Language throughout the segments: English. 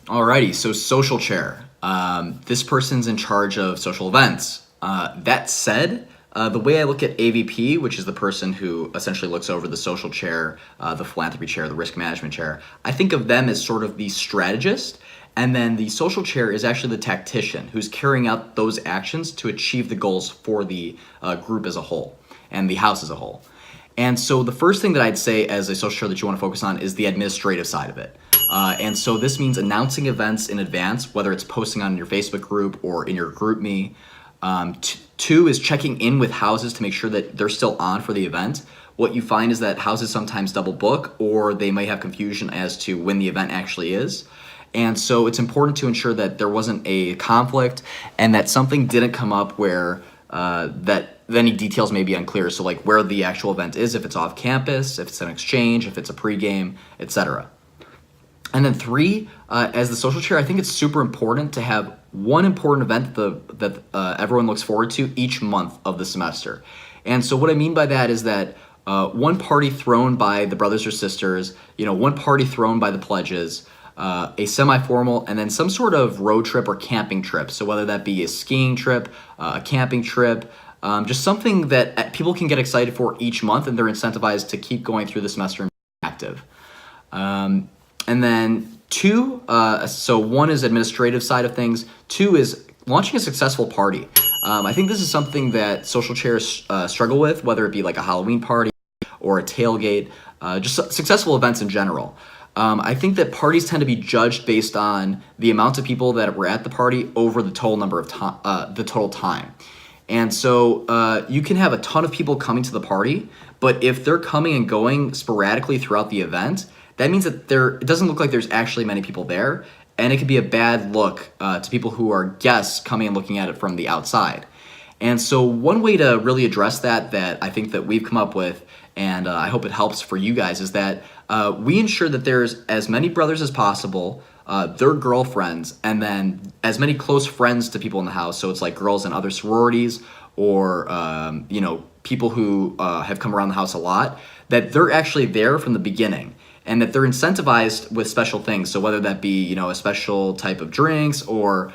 Alrighty, so social chair. This person's in charge of social events. That said, the way I look at AVP, which is the person who essentially looks over the social chair, the philanthropy chair, the risk management chair, I think of them as sort of the strategist. And then the social chair is actually the tactician who's carrying out those actions to achieve the goals for the group as a whole and the house as a whole. And so the first thing that I'd say as a social chair that you want to focus on is the administrative side of it. And so this means announcing events in advance, whether it's posting on your Facebook group or in your group me. Two is checking in with houses to make sure that they're still on for the event. What you find is that houses sometimes double book, or they may have confusion as to when the event actually is. And so it's important to ensure that there wasn't a conflict and that something didn't come up where that any details may be unclear. So like where the actual event is, if it's off campus, if it's an exchange, if it's a pregame, etc. And then three, as the social chair, I think it's super important to have one important event that everyone looks forward to each month of the semester. And so what I mean by that is that one party thrown by the brothers or sisters, one party thrown by the pledges, a semi-formal, and then some sort of road trip or camping trip. So whether that be a skiing trip, a camping trip, just something that people can get excited for each month and they're incentivized to keep going through the semester and be active. And then two, so one is administrative side of things. Two is launching a successful party. I think this is something that social chairs struggle with, whether it be like a Halloween party or a tailgate, just successful events in general. I think that parties tend to be judged based on the amount of people that were at the party over the total number of the total time. And so you can have a ton of people coming to the party, but if they're coming and going sporadically throughout the event, that means that it doesn't look like there's actually many people there, and it could be a bad look to people who are guests coming and looking at it from the outside. And so one way to really address that I think that we've come up with, and I hope it helps for you guys, is that we ensure that there's as many brothers as possible, their girlfriends, and then as many close friends to people in the house. So it's like girls in other sororities or people who have come around the house a lot, that they're actually there from the beginning. And that they're incentivized with special things. So whether that be, a special type of drinks or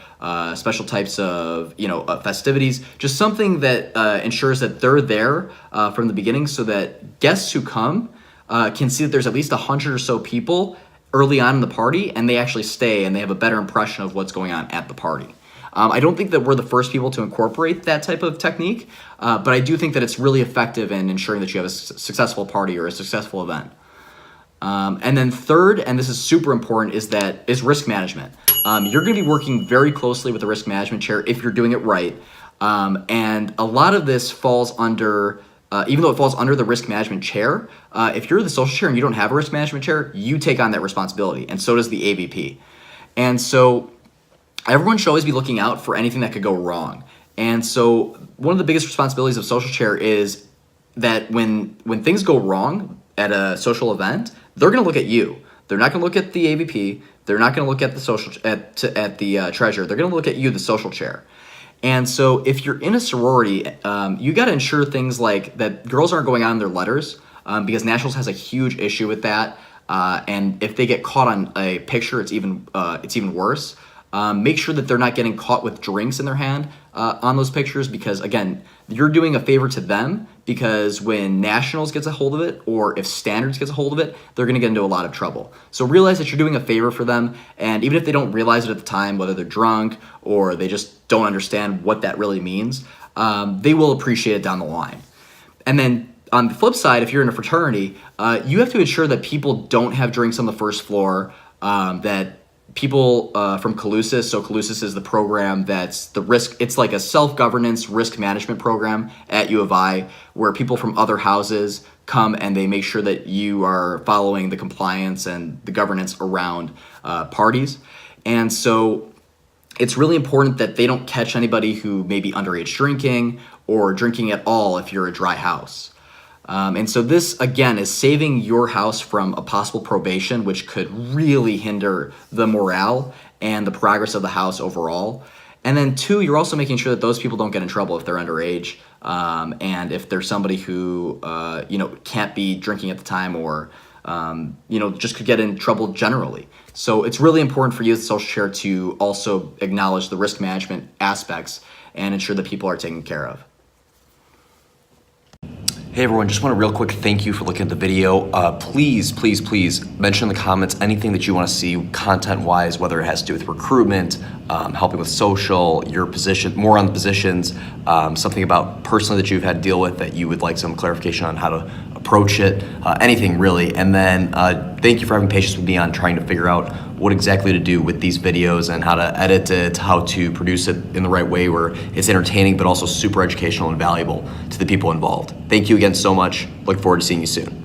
special types of, festivities, just something that ensures that they're there from the beginning so that guests who come can see that there's at least 100 or so people early on in the party, and they actually stay and they have a better impression of what's going on at the party. I don't think that we're the first people to incorporate that type of technique, but I do think that it's really effective in ensuring that you have a successful party or a successful event. And then third, and this is super important, is risk management. You're going to be working very closely with the risk management chair if you're doing it right. And a lot of this falls under, even though it falls under the risk management chair, if you're the social chair and you don't have a risk management chair, you take on that responsibility, and so does the AVP. And so everyone should always be looking out for anything that could go wrong. And so one of the biggest responsibilities of social chair is that when things go wrong at a social event, they're going to look at you. They're not going to look at the AVP. They're not going to look at the the treasurer. They're going to look at you, the social chair. And so if you're in a sorority, you got to ensure things like that girls aren't going on their letters because Nationals has a huge issue with that. And if they get caught on a picture, it's even worse. Make sure that they're not getting caught with drinks in their hand on those pictures because, again, you're doing a favor to them because when Nationals gets a hold of it or if Standards gets a hold of it, they're going to get into a lot of trouble. So realize that you're doing a favor for them, and even if they don't realize it at the time, whether they're drunk or they just don't understand what that really means, they will appreciate it down the line. And then on the flip side, if you're in a fraternity, you have to ensure that people don't have drinks on the first floor, that people from Calusis, so Calusis is the program that's it's like a self-governance risk management program at U of I where people from other houses come and they make sure that you are following the compliance and the governance around parties. And so it's really important that they don't catch anybody who may be underage drinking or drinking at all if you're a dry house. And so this, again, is saving your house from a possible probation, which could really hinder the morale and the progress of the house overall. And then two, you're also making sure that those people don't get in trouble if they're underage, and if there's somebody who, can't be drinking at the time or just could get in trouble generally. So it's really important for you as a social chair to also acknowledge the risk management aspects and ensure that people are taken care of. Hey everyone, just want to real quick thank you for looking at the video. Please mention in the comments anything that you want to see content-wise, whether it has to do with recruitment, helping with social, your position, more on the positions, something about personally that you've had to deal with that you would like some clarification on how to approach it, anything really. And then thank you for having patience with me on trying to figure out what exactly to do with these videos and how to edit it, how to produce it in the right way where it's entertaining but also super educational and valuable to the people involved. Thank you again so much. Look forward to seeing you soon.